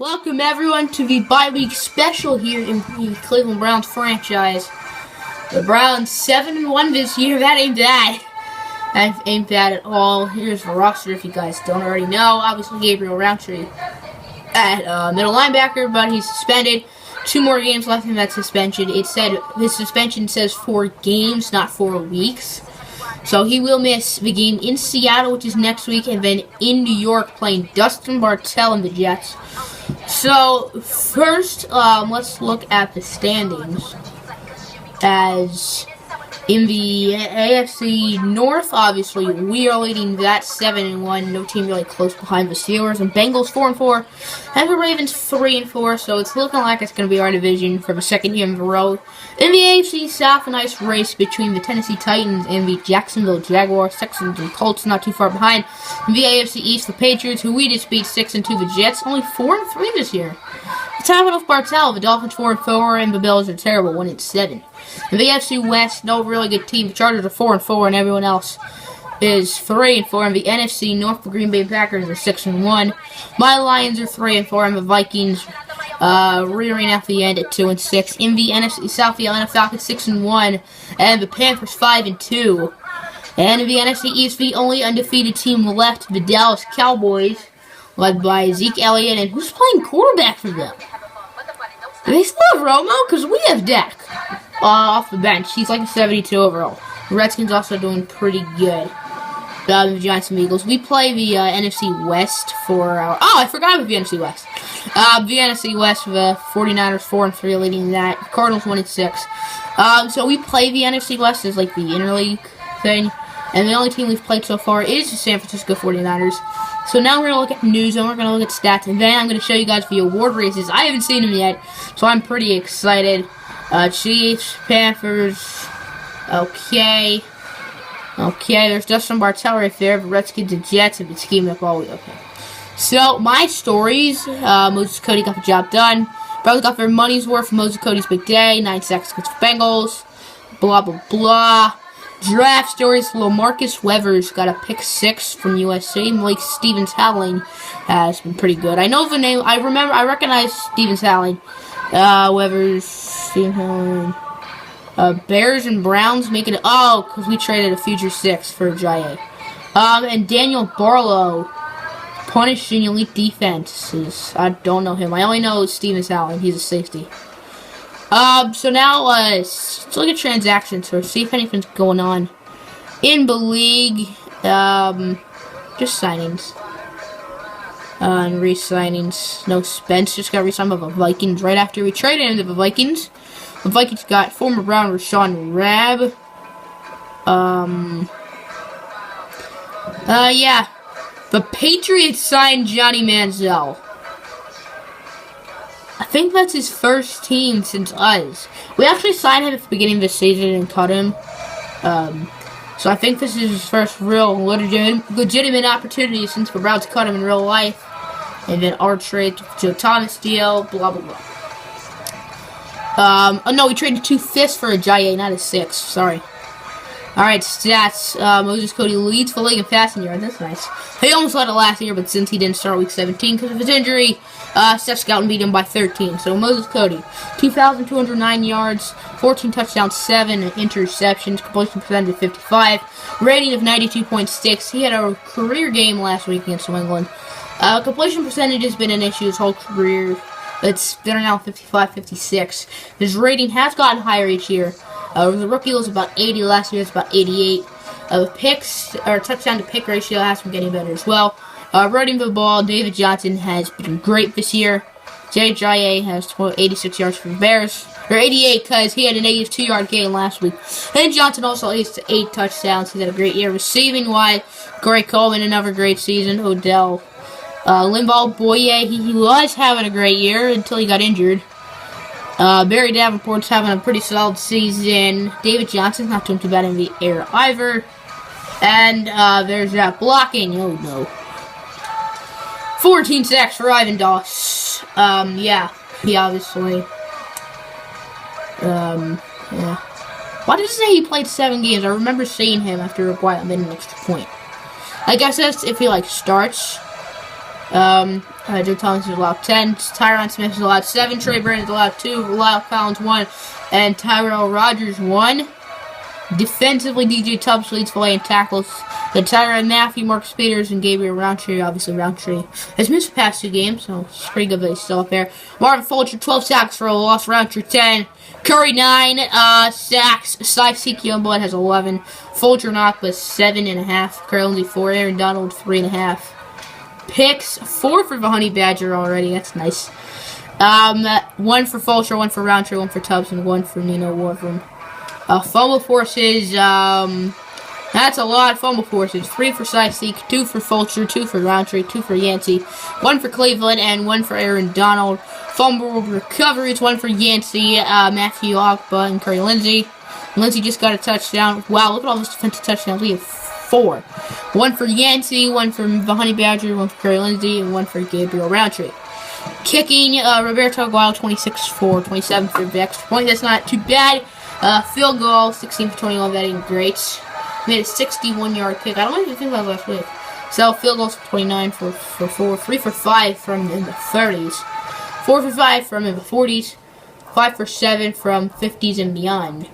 Welcome everyone to the bye-week special here in the Cleveland Browns franchise. The Browns 7-1 this year. That ain't bad. That ain't bad at all. Here's the roster if you guys don't already know. Obviously Gabriel Roundtree at middle linebacker, but he's suspended. 2 more games left in that suspension. His suspension says 4 games, not 4 weeks. So he will miss the game in Seattle, which is next week, and then in New York playing Dustin Bartell and the Jets. So first, let's look at the standings. As in the AFC North, obviously, we are leading that 7-1. No team really close behind the Steelers. And Bengals 4-4. And the Ravens 3-4. So it's looking like it's going to be our division for the second year in a row. In the AFC South, a nice race between the Tennessee Titans and the Jacksonville Jaguars. Texans and Colts not too far behind. In the AFC East, the Patriots, who we just beat 6-2. The Jets, only 4-3 this year. It's happened with Bartell. The Dolphins 4-4, and the Bills are terrible, 1-7. In the AFC West, no really good team. The Chargers are 4-4, and everyone else is 3-4. In the NFC North, the Green Bay Packers are 6-1. My Lions are 3-4, and the Vikings rearing at the end at 2-6. In the NFC South, the Atlanta Falcons 6-1, and the Panthers 5-2. And in the NFC East, the only undefeated team left, the Dallas Cowboys, led by Zeke Elliott, and who's playing quarterback for them? Do they still have Romo? Because we have Dak off the bench. He's like a 72 overall. The Redskins also doing pretty good. The Giants and Eagles. We play the NFC West for our... Oh, I forgot about the NFC West. The NFC West, the 49ers 4-3 leading that. Cardinals 1-6. So we play the NFC West as like the interleague thing. And the only team we've played so far is the San Francisco 49ers. So now we're going to look at news, and we're going to look at stats, and then I'm going to show you guys the award races. I haven't seen them yet, so I'm pretty excited. Chiefs, Panthers, okay, there's Dustin Bartell right there. The Redskins and Jets have been scheming up all week. Okay. So, my stories, Moses Cody got the job done. Browns got their money's worth. Moses Cody's big day, 9 sacks against the Bengals, blah, blah, blah. Draft stories, LaMarcus Weathers got a pick 6 from USC. Malik Stevens-Howling has been pretty good. I know the name. I recognize Stevens-Howling. Weathers, Stevens-Howling. Bears and Browns making it. Oh, because we traded a future 6 for Ajayi. And Daniel Barlow punishing elite defenses. I don't know him. I only know Stevens-Howling. He's a safety. So now, let's look at transactions or see if anything's going on in the league. Just signings. And re-signings. No Spence, just got re-signed by the Vikings right after we traded into the Vikings. The Vikings got former Brown Rashawn Rabb. Yeah. The Patriots signed Johnny Manziel. I think that's his first team since us. We actually signed him at the beginning of the season and cut him. So I think this is his first real legitimate opportunity since the Browns cut him in real life. And then our trade to Joe Thomas deal, blah, blah, blah. Oh no, we traded 2 5ths for Ajayi, not a 6. Sorry. Alright, stats. Moses Cody leads the league in passing yards. That's nice. He almost led it last year, but since he didn't start week 17 because of his injury, Steph Scouten beat him by 13. So Moses Cody, 2,209 yards, 14 touchdowns, 7 interceptions, completion percentage of 55, rating of 92.6. He had a career game last week against New England. Completion percentage has been an issue his whole career. They're now 55-56. His rating has gotten higher each year. The rookie was about 80 last year. It's about 88. Picks or touchdown to pick ratio has been getting better as well. Running the ball, David Johnson has been great this year. Ajayi has 86 yards for the Bears, or 88 because he had an 82-yard game last week. And Johnson also leads to 8 touchdowns. He's had a great year receiving wise. Corey Coleman another great season. Odell, Linval Boye, he was having a great year until he got injured. Barry Davenport's having a pretty solid season. David Johnson's not doing too bad in the air either. And there's that blocking. Oh no. 14 sacks for Ivan Doss. Yeah, he obviously. Yeah. Why did it say he played 7 games? I remember seeing him after a while made an extra point. I guess that's if he, like, starts. Joe Thomas is allowed 10. Tyron Smith is allowed 7. Trey Brandon is allowed 2. Lyle Collins 1. And Tyrell Rogers 1. Defensively, DJ Tubbs leads Filet in tackles. Then Tyron Matthew, Marcus Peters, and Gabriel Roundtree. Obviously, Roundtree has missed the past 2 games, so it's pretty good that he's still up there. Marvin Fulcher, 12 sacks for a loss. Roundtree, 10. Curry, 9 sacks. Sike Youngblood has 11. Fulcher not, but 7.5. Curry Lindsey, 4. Aaron Donald, 3.5. Picks, 4 for the Honey Badger already. That's nice. 1 for Fulcher, 1 for Roundtree, 1 for Tubbs, and 1 for Nino Warfram. Fumble forces, that's a lot of fumble forces. 3 for Sike, 2 for Fulcher, 2 for Roundtree, 2 for Yancey, 1 for Cleveland, and 1 for Aaron Donald. Fumble recoveries, 1 for Yancey, Matthew Ogba, and Curry Lindsey. Lindsey just got a touchdown. Wow, look at all those defensive touchdowns. We have 4. 1 for Yancey, 1 for the Honey Badger, 1 for Curry Lindsey, and 1 for Gabriel Roundtree. Kicking, Roberto Aguado, 26 for 27 for the extra point. That's not too bad. Field goal, 16 for 21. That ain't great. Made a 61-yard kick. I don't even think that was last week. So field goals for 29 for 4. 3 for 5 from in the 30s. 4 for 5 from in the 40s. 5 for 7 from 50s and beyond.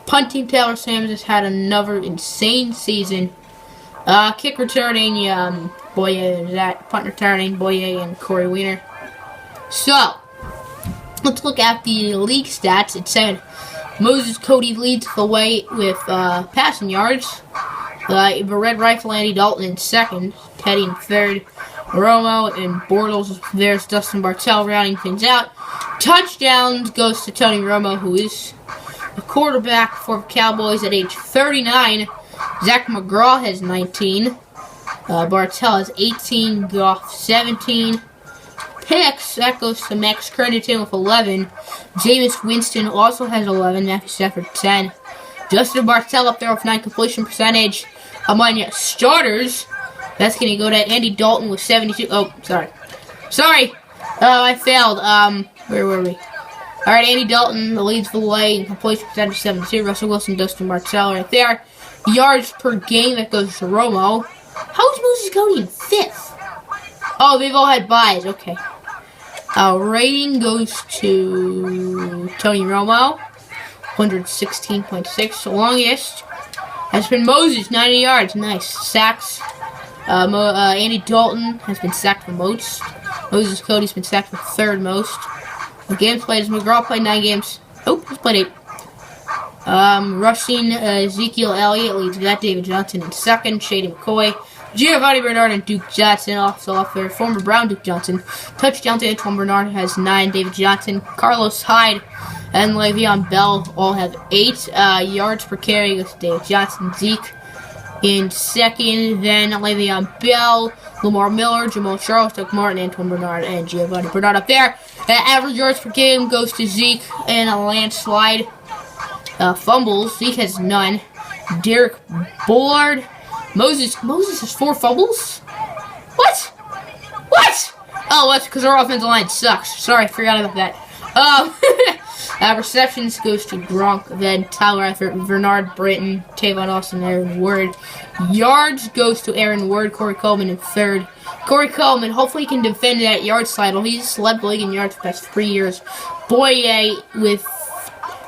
Punting, Taylor Sams has had another insane season. Kick returning, punt returning, Boye and Corey Weiner. So, let's look at the league stats. It said Moses Cody leads the way with passing yards. The Red Rifle Andy Dalton in second, Teddy in third, Romo and Bortles. There's Dustin Bartell rounding things out. Touchdowns goes to Tony Romo, who is the quarterback for the Cowboys at age 39. Zach McGraw has 19. Bartell has 18. Goff 17. Picks, that goes to Max Crediton with 11. Jameis Winston also has 11. Matthew Stafford 10. Justin Bartell up there with 9 completion percentage. Among your starters, that's going to go to Andy Dalton with 72. Oh, sorry. I failed. Where were we? Alright, Andy Dalton leads the way in completion percentage 72. Russell Wilson, Dustin Bartell right there. Yards per game, that goes to Romo. How is Moses Cody in 5th? Oh, they've all had buys. Okay. Rating goes to Tony Romo, 116.6. Longest has been Moses, 90 yards. Nice. Sacks. Andy Dalton has been sacked the most. Moses Cody's been sacked the 3rd most. The games played is McGraw played 9 games. Oh, he's played 8. Rushing, Ezekiel Elliott leads that. David Johnson in 2nd. Shady McCoy. Giovanni Bernard and Duke Johnson, also off there. Former Brown Duke Johnson. Touchdowns to Antoine Bernard has 9. David Johnson, Carlos Hyde, and Le'Veon Bell all have 8. Yards per carry goes to David Johnson. Zeke in 2nd. Then Le'Veon Bell, Lamar Miller, Jamal Charles, Doug Martin, Antoine Bernard, and Giovanni Bernard up there. Average yards per game goes to Zeke in a landslide. Fumbles, Zeke has none. Derek Bullard. Moses has 4 fumbles? What? Oh, that's because our offensive line sucks. Sorry, I forgot about that. Receptions goes to Gronk, then Tyler Eifert, Bernard Britton, Tavon Austin, Aaron Ward. Yards goes to Aaron Ward, Corey Coleman in 3rd. Corey Coleman, hopefully he can defend that yards title. He's led the league in yards for the past 3 years. Boye with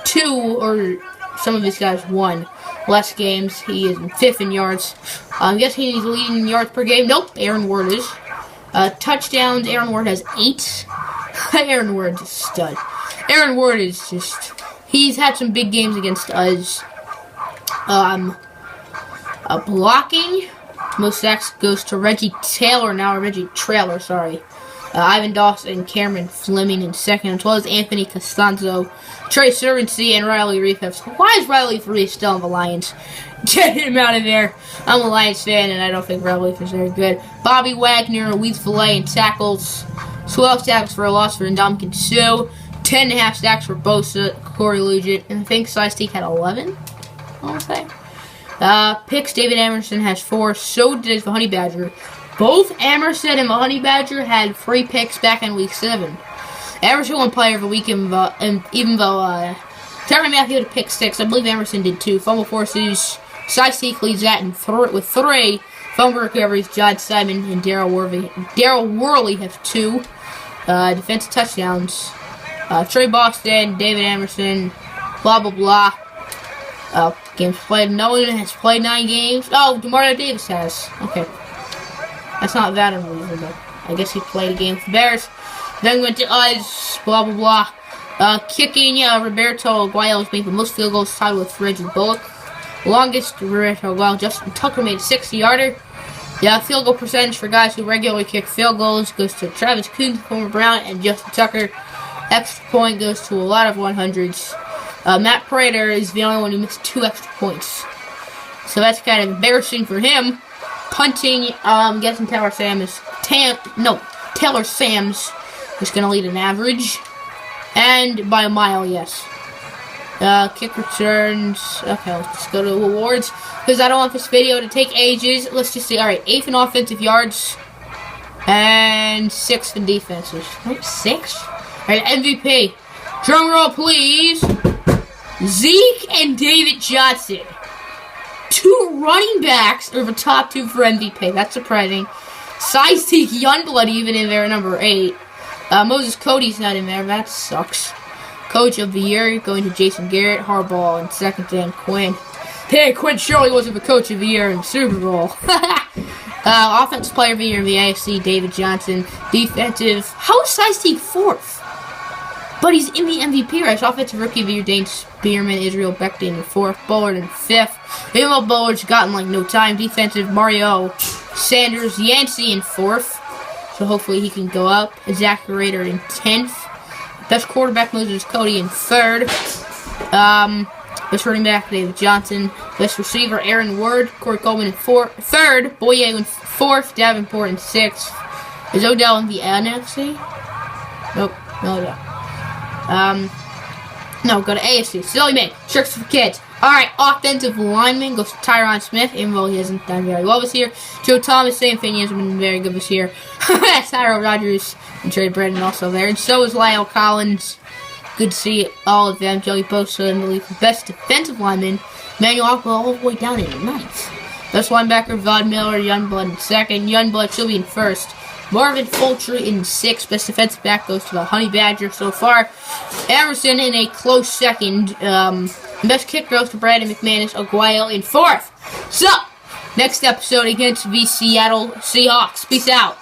2, or some of his guys 1. Less games. He is in 5th in yards. I'm guessing he's leading in yards per game. Nope, Aaron Ward is. Touchdowns, Aaron Ward has 8. Aaron Ward's a stud. Aaron Ward is just... He's had some big games against us. Blocking. Most sacks goes to Reggie Trailer, sorry. Ivan Dawson, Cameron Fleming in 2nd, as well as Anthony Costanzo, Trey Servancy, and Riley Reef. Why is Riley Reef still on the Lions? Get him out of there. I'm a Lions fan, and I don't think Riley Reef is very good. Bobby Wagner leads Filet in tackles. 12 tackles for a loss for Ndamukong Suh. 10.5 sacks for Bosa, Corey Liuget, and I think Sidestick had 11, I want to say. Picks, David Emerson has 4. So does the Honey Badger. Both Emerson and the Honey Badger had 3 picks back in Week 7. Emerson won Player of the Week, even though Tyrann Mathieu had a pick 6. I believe Emerson did too. Fumble forces, Sidestick leads that with 3. Fumble recoveries, John Simon and Daryl Worley have 2. Defensive touchdowns. Trey Boston, David Emerson, blah, blah, blah. Games played. No one has played 9 games. Oh, Demario Davis has. Okay. That's not that unreasonable. I guess he played a game with the Bears. Then went to us, blah, blah, blah. Kicking, Roberto Aguayo made the most field goals tied with Reggie Bullock. Longest, Roberto Aguayo. Justin Tucker made a 60-yarder. Yeah, field goal percentage for guys who regularly kick field goals goes to Travis Coons, Homer Brown, and Justin Tucker. Extra point goes to a lot of 100s. Matt Prater is the only one who missed 2 extra points. So that's kind of embarrassing for him. Punting, guessing Taylor Sams is going to lead an average. And by a mile, yes. Kick returns. Okay, let's just go to awards. Because I don't want this video to take ages. Let's just see. Alright, 8th in offensive yards. And 6th in defenses. Wait, 6? Alright, MVP. Drum roll, please. Zeke and David Johnson. 2 running backs are the top 2 for MVP. That's surprising. Sidekick Youngblood even in there, number 8. Moses Cody's not in there. That sucks. Coach of the year going to Jason Garrett. Harbaugh and second Dan Quinn. Hey, Quinn Shirley wasn't the coach of the year in the Super Bowl. Offensive player of the year in the AFC, David Johnson. Defensive. How is Sidekick 4th? But he's in the MVP race. Offensive rookie of the year, Dane Spearman, Israel Beckton in 4th, Bullard in 5th. Even though Bullard's gotten like no time. Defensive, Mario Sanders Yancey in 4th. So hopefully he can go up. Zach Rader in 10th. Best quarterback, Moses Cody in 3rd. Best running back, David Johnson. Best receiver, Aaron Ward. Corey Coleman in 3rd. Boye in 4th. Davenport in 6th. Is Odell in the NFC? Nope. No Odell. No, go to AFC. Silly man. Tricks for kids. Alright, offensive lineman goes to Tyron Smith, even though he hasn't done very well this year. Joe Thomas, same thing, he hasn't been very good this year. Tyrell Rogers and Trey Brandon also there. And so is Lyle Collins. Good to see all of them. Joey Bosa in the league. Best defensive lineman, Manuel Aqua all the way down in 9th. Best linebacker, Von Miller, Youngblood in 2nd. Youngblood should be in 1st. Marvin Fulcher in 6th. Best defensive back goes to the Honey Badger so far. Emerson in a close 2nd. Best kick goes to Brandon McManus. Aguayo in 4th. So, next episode against the Seattle Seahawks. Peace out.